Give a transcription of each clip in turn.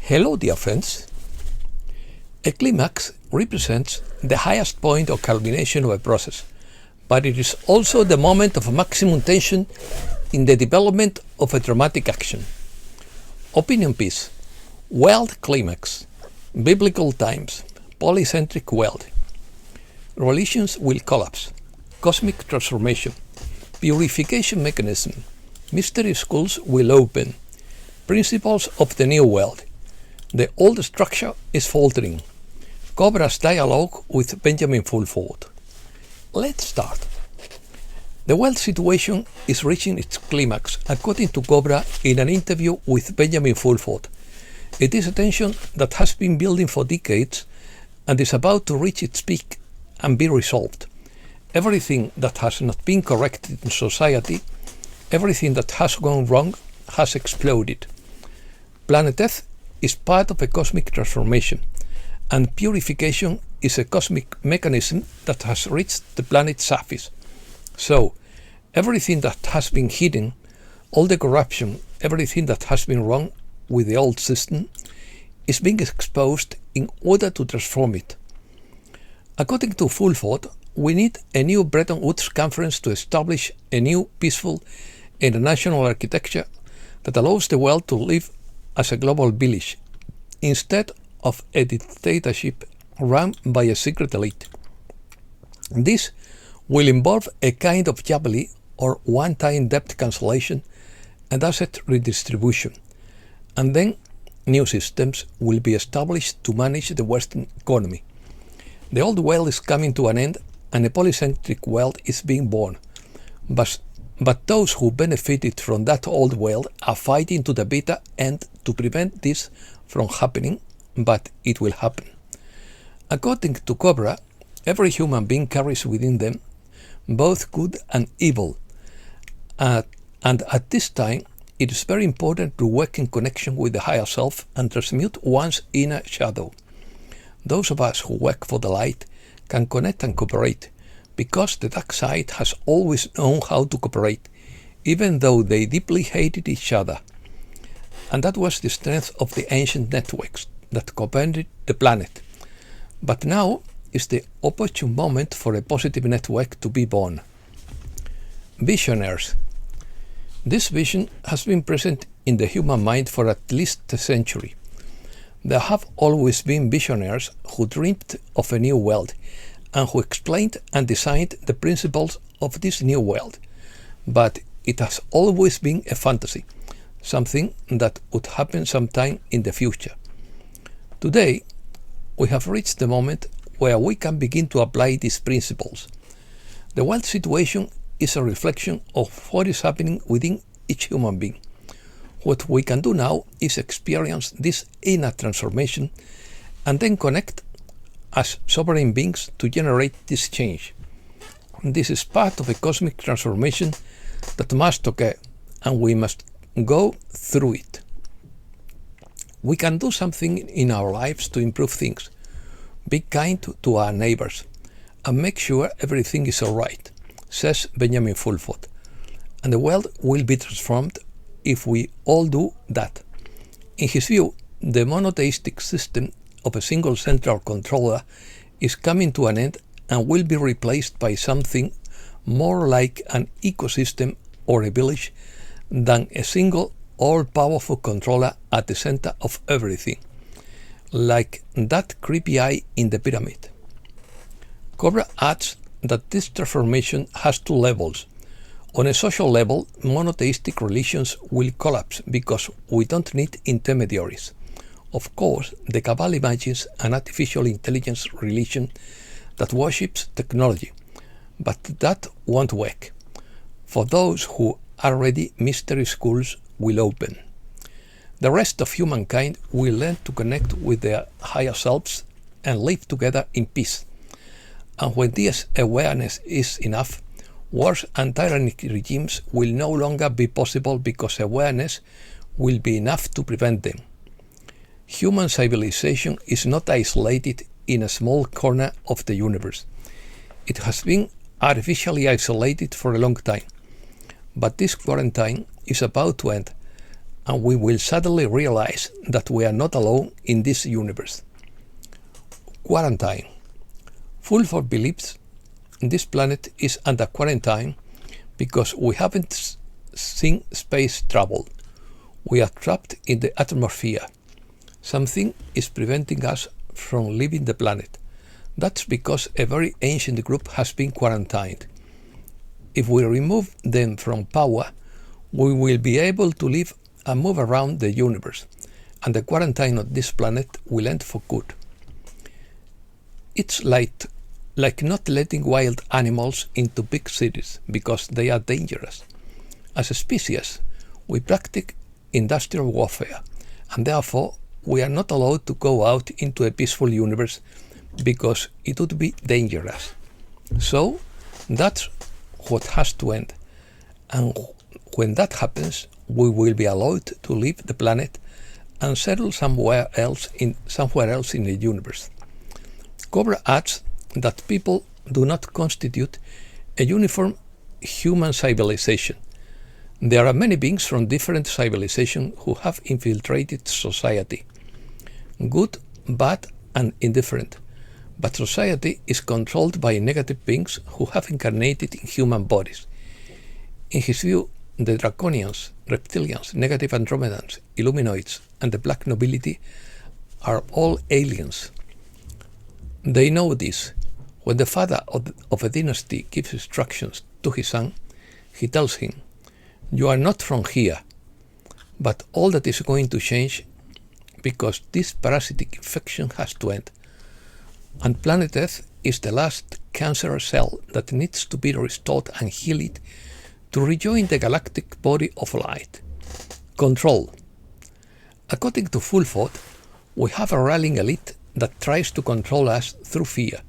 Hello, dear friends. A climax represents the highest point or culmination of a process, but it is also the moment of maximum tension in the development of a dramatic action. Opinion piece: World climax, biblical times, polycentric world. Religions will collapse, cosmic transformation, purification mechanism, mystery schools will open, principles of the new world. The old structure is faltering. Cobra's dialogue with Benjamin Fulford. Let's start. The world situation is reaching its climax, according to Cobra in an interview with Benjamin Fulford. It is a tension that has been building for decades and is about to reach its peak and be resolved. Everything that has not been corrected in society, everything that has gone wrong, has exploded. Planet Earth is part of a cosmic transformation, and purification is a cosmic mechanism that has reached the planet's surface. So, everything that has been hidden, all the corruption, everything that has been wrong with the old system, is being exposed in order to transform it. According to Fulford, we need a new Bretton Woods conference to establish a new, peaceful, international architecture that allows the world to live as a global village, instead of a dictatorship run by a secret elite. This will involve a kind of jubilee or one-time debt cancellation and asset redistribution, and then new systems will be established to manage the Western economy. The old world is coming to an end and a polycentric world is being born, but those who benefited from that old world are fighting to the bitter end to prevent this from happening, but it will happen. According to Cobra, every human being carries within them both good and evil, and at this time it is very important to work in connection with the higher self and transmute one's inner shadow. Those of us who work for the light can connect and cooperate, because the dark side has always known how to cooperate, even though they deeply hated each other. And that was the strength of the ancient networks that governed the planet. But now is the opportune moment for a positive network to be born. Visionaries. This vision has been present in the human mind for at least a century. There have always been visionaries who dreamed of a new world and who explained and designed the principles of this new world. But it has always been a fantasy, something that would happen sometime in the future. Today, we have reached the moment where we can begin to apply these principles. The world situation is a reflection of what is happening within each human being. What we can do now is experience this inner transformation and then connect as sovereign beings to generate this change. This is part of a cosmic transformation that must occur, and we must go through it. We can do something in our lives to improve things. Be kind to our neighbors and make sure everything is alright, says Benjamin Fulford. And the world will be transformed if we all do that. In his view, the monotheistic system of a single central controller is coming to an end and will be replaced by something more like an ecosystem or a village than a single all-powerful controller at the center of everything, like that creepy eye in the pyramid. Cobra adds that this transformation has two levels. On a social level, monotheistic religions will collapse because we don't need intermediaries. Of course, the Cabal imagines an artificial intelligence religion that worships technology, but that won't work. For those who are ready, mystery schools will open. The rest of humankind will learn to connect with their higher selves and live together in peace. And when this awareness is enough, wars and tyrannic regimes will no longer be possible because awareness will be enough to prevent them. Human civilization is not isolated in a small corner of the universe. It has been artificially isolated for a long time. But this quarantine is about to end, and we will suddenly realize that we are not alone in this universe. Quarantine. Fulford believes this planet is under quarantine because we haven't seen space travel. We are trapped in the atmosphere. Something is preventing us from leaving the planet. That's because a very ancient group has been quarantined. If we remove them from power, we will be able to live and move around the universe, and the quarantine of this planet will end for good. It's like not letting wild animals into big cities because they are dangerous. As a species, we practice industrial warfare, and therefore we are not allowed to go out into a peaceful universe because it would be dangerous. So that's what has to end. And when that happens, we will be allowed to leave the planet and settle somewhere else in the universe. Cobra adds that people do not constitute a uniform human civilization. There are many beings from different civilizations who have infiltrated society, good, bad, and indifferent. But society is controlled by negative beings who have incarnated in human bodies. In his view, the Draconians, Reptilians, Negative Andromedans, Illuminoids, and the Black Nobility are all aliens. They know this. When the father of a dynasty gives instructions to his son, he tells him, "You are not from here." But all that is going to change because this parasitic infection has to end. And planet Earth is the last cancerous cell that needs to be restored and healed to rejoin the galactic body of light. Control. According to Fulford, we have a rallying elite that tries to control us through fear.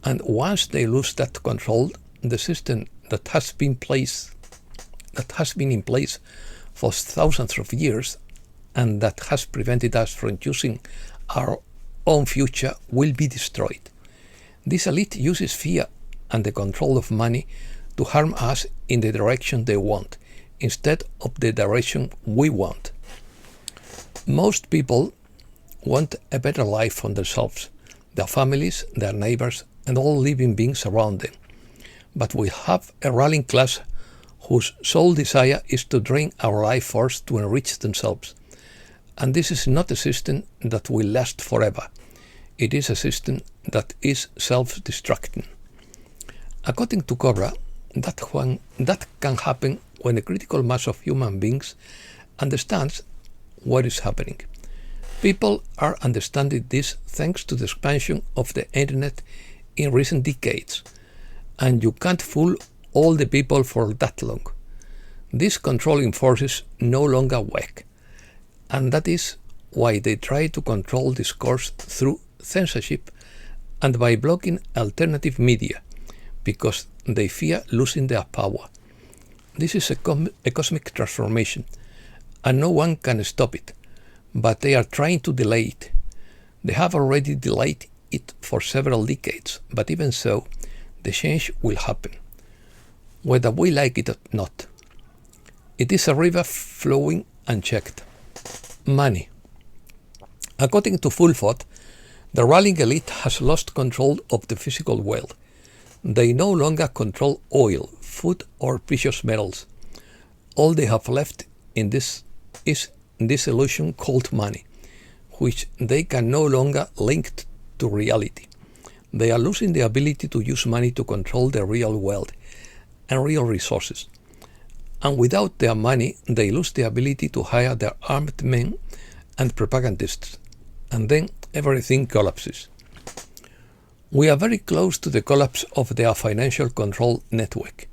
And once they lose that control, the system that has been in place for thousands of years and that has prevented us from choosing our own future will be destroyed. This elite uses fear and the control of money to harm us in the direction they want, instead of the direction we want. Most people want a better life for themselves, their families, their neighbors, and all living beings around them. But we have a ruling class whose sole desire is to drain our life force to enrich themselves. And this is not a system that will last forever. It is a system that is self-destructing. According to Cobra, that can happen when a critical mass of human beings understands what is happening. People are understanding this thanks to the expansion of the internet in recent decades, and you can't fool all the people for that long. These controlling forces no longer work. And that is why they try to control discourse through censorship and by blocking alternative media, because they fear losing their power. This is a cosmic transformation, and no one can stop it, but they are trying to delay it. They have already delayed it for several decades, but even so, the change will happen, whether we like it or not. It is a river flowing unchecked. Money. According to Fulford, the ruling elite has lost control of the physical world. They no longer control oil, food, or precious metals. All they have left in this is this illusion called money, which they can no longer link to reality. They are losing the ability to use money to control the real world and real resources. And without their money, they lose the ability to hire their armed men and propagandists. And then everything collapses. We are very close to the collapse of their financial control network.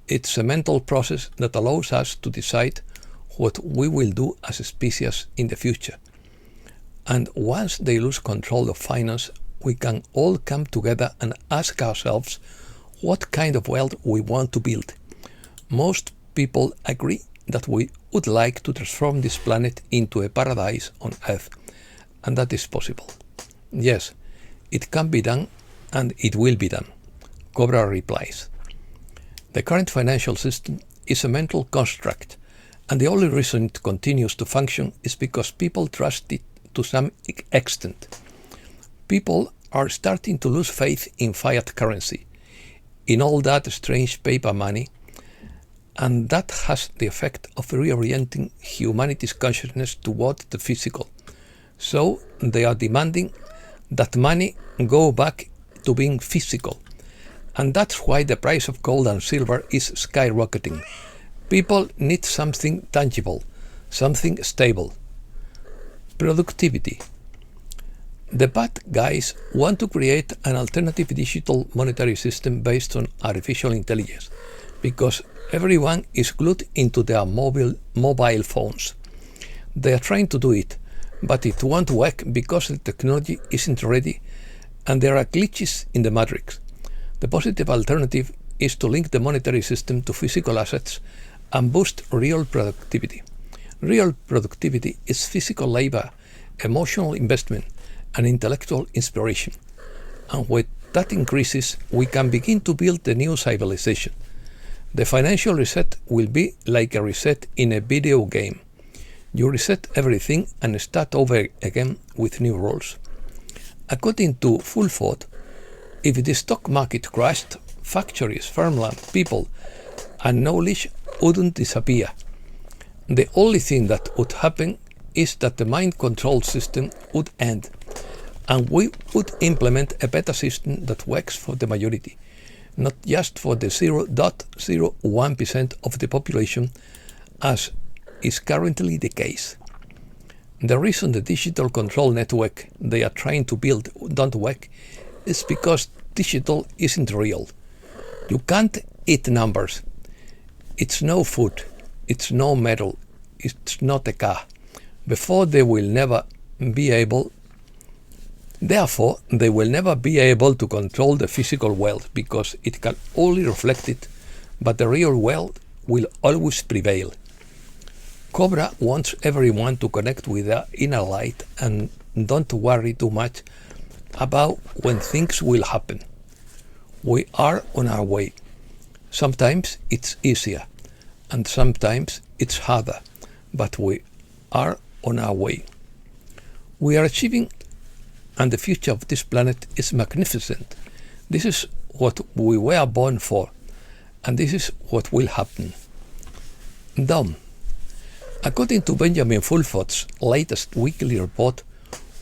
It's a mental process that allows us to decide what we will do as a species in the future. And once they lose control of finance, we can all come together and ask ourselves what kind of world we want to build. Most people agree that we would like to transform this planet into a paradise on Earth, and that is possible. Yes, it can be done, and it will be done. Cobra replies. The current financial system is a mental construct, And the only reason it continues to function is because people trust it to some extent. People are starting to lose faith in fiat currency, in all that strange paper money, and that has the effect of reorienting humanity's consciousness toward the physical. So they are demanding that money go back to being physical. And that's why the price of gold and silver is skyrocketing. People need something tangible, something stable. Productivity. The bad guys want to create an alternative digital monetary system based on artificial intelligence, because everyone is glued into their mobile phones. They are trying to do it, but it won't work because the technology isn't ready and there are glitches in the matrix. The positive alternative is to link the monetary system to physical assets and boost real productivity. Real productivity is physical labor, emotional investment, and intellectual inspiration. And when that increases, we can begin to build the new civilization. The financial reset will be like a reset in a video game. You reset everything and start over again with new rules. According to Fulford, if the stock market crashed, factories, farmland, people, and knowledge wouldn't disappear. The only thing that would happen is that the mind control system would end, and we would implement a better system that works for the majority, not just for the 0.01% of the population, as is currently the case. The reason the digital control network they are trying to build don't work is because digital isn't real. You can't eat numbers. It's no food. It's no metal. It's not a car. Therefore, they will never be able to control the physical world because it can only reflect it, but the real world will always prevail. Cobra wants everyone to connect with their inner light and don't worry too much about when things will happen. We are on our way. Sometimes it's easier and sometimes it's harder, but we are on our way. We are achieving, and the future of this planet is magnificent. This is what we were born for, and this is what will happen. Dumb. According to Benjamin Fulford's latest weekly report,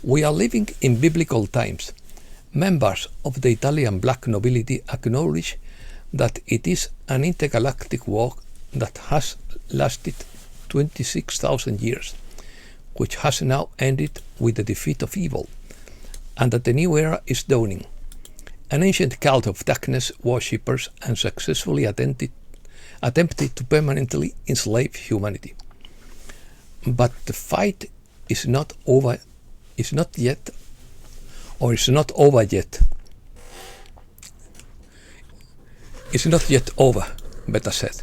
we are living in biblical times. Members of the Italian black nobility acknowledge that it is an intergalactic war that has lasted 26,000 years, which has now ended with the defeat of evil, and that the new era is dawning. An ancient cult of darkness worshippers and successfully attempted to permanently enslave humanity. But the fight is not over yet. It's not yet over, better said.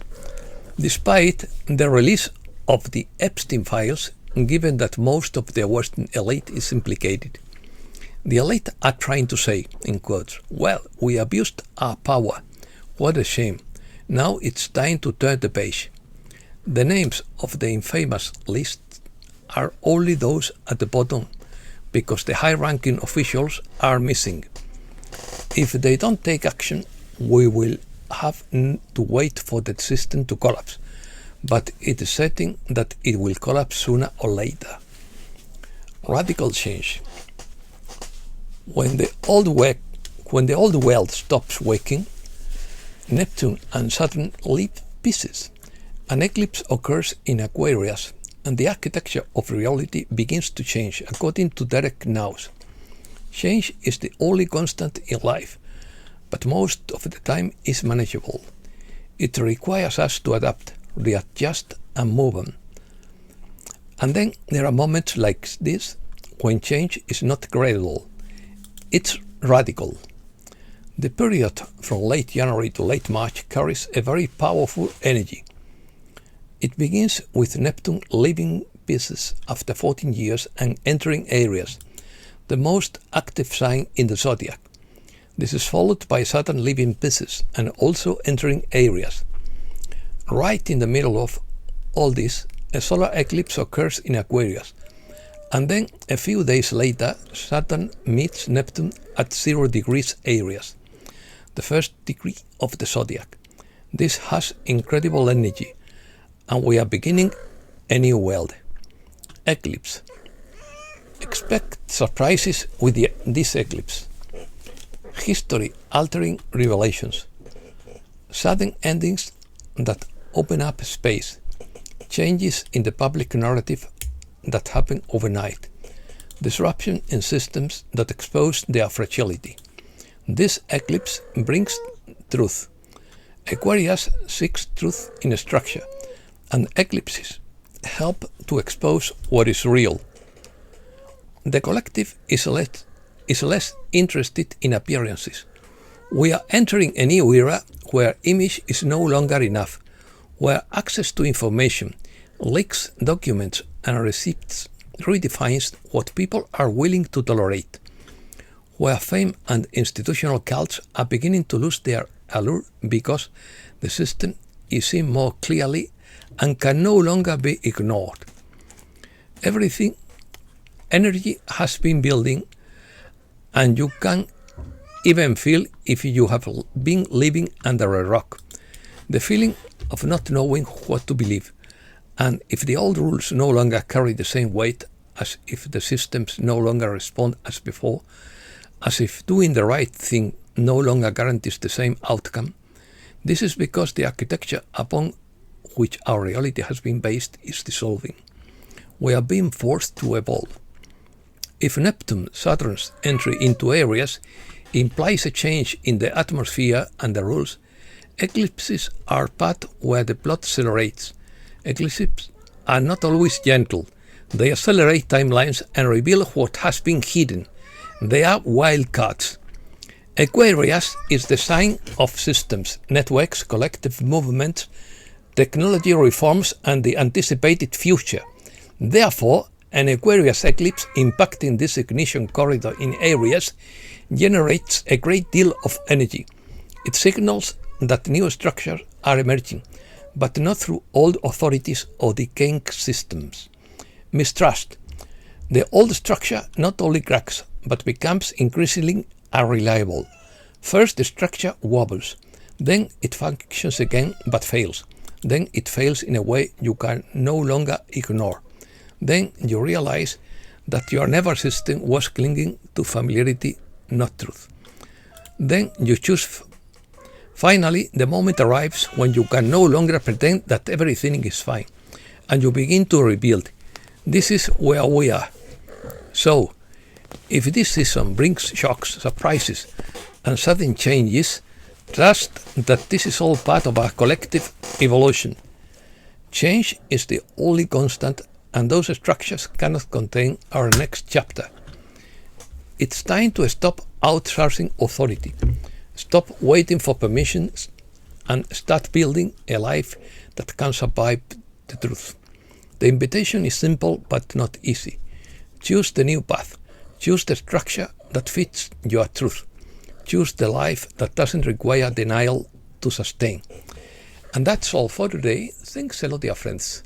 Despite the release of the Epstein files, given that most of the Western elite is implicated, the elite are trying to say, in quotes, well, we abused our power. What a shame. Now it's time to turn the page. The names of the infamous list are only those at the bottom, because the high-ranking officials are missing. If they don't take action, we will have to wait for the system to collapse, but it is certain that it will collapse sooner or later. Radical change. When the old world stops working, Neptune and Saturn leave pieces. An eclipse occurs in Aquarius, and the architecture of reality begins to change, according to Derek Naus. Change is the only constant in life, but most of the time is manageable. It requires us to adapt, readjust, and move on. And then there are moments like this when change is not gradual, it's radical. The period from late January to late March carries a very powerful energy. It begins with Neptune leaving Pisces after 14 years and entering Aries, the most active sign in the zodiac. This is followed by Saturn leaving Pisces and also entering Aries. Right in the middle of all this, a solar eclipse occurs in Aquarius, and then a few days later Saturn meets Neptune at 0 degrees Aries, the first degree of the zodiac. This has incredible energy, and we are beginning a new world. Eclipse. Expect surprises with this eclipse. History-altering revelations. Sudden endings that open up space. Changes in the public narrative that happen overnight. Disruption in systems that expose their fragility. This eclipse brings truth. Aquarius seeks truth in structure, and eclipses help to expose what is real. The collective is less interested in appearances. We are entering a new era where image is no longer enough, where access to information, leaks, documents, and receipts redefines what people are willing to tolerate, where fame and institutional cults are beginning to lose their allure because the system is seen more clearly and can no longer be ignored. Energy has been building, and you can even feel if you have been living under a rock. The feeling of not knowing what to believe, and if the old rules no longer carry the same weight, as if the systems no longer respond as before, as if doing the right thing no longer guarantees the same outcome. This is because the architecture upon which our reality has been based is dissolving. We are being forced to evolve. If Neptune-Saturn's entry into Aries implies a change in the atmosphere and the rules, eclipses are path where the plot accelerates. Eclipses are not always gentle. They accelerate timelines and reveal what has been hidden. They are wildcards. Aquarius is the sign of systems, networks, collective movements, technology reforms, and the anticipated future. Therefore, an Aquarius eclipse impacting this ignition corridor in Aries generates a great deal of energy. It signals that new structures are emerging, but not through old authorities or decaying systems. Mistrust. The old structure not only cracks, but becomes increasingly unreliable. First, the structure wobbles. Then it functions again, but fails. Then it fails in a way you can no longer ignore. Then you realize that your nervous system was clinging to familiarity, not truth. Then you choose. Finally, the moment arrives when you can no longer pretend that everything is fine, and you begin to rebuild. This is where we are. So, if this season brings shocks, surprises, and sudden changes, trust that this is all part of our collective evolution. Change is the only constant, and those structures cannot contain our next chapter. It's time to stop outsourcing authority, stop waiting for permissions, and start building a life that can survive the truth. The invitation is simple but not easy. Choose the new path. Choose the structure that fits your truth. Choose the life that doesn't require denial to sustain. And that's all for today. Thanks a lot, dear friends.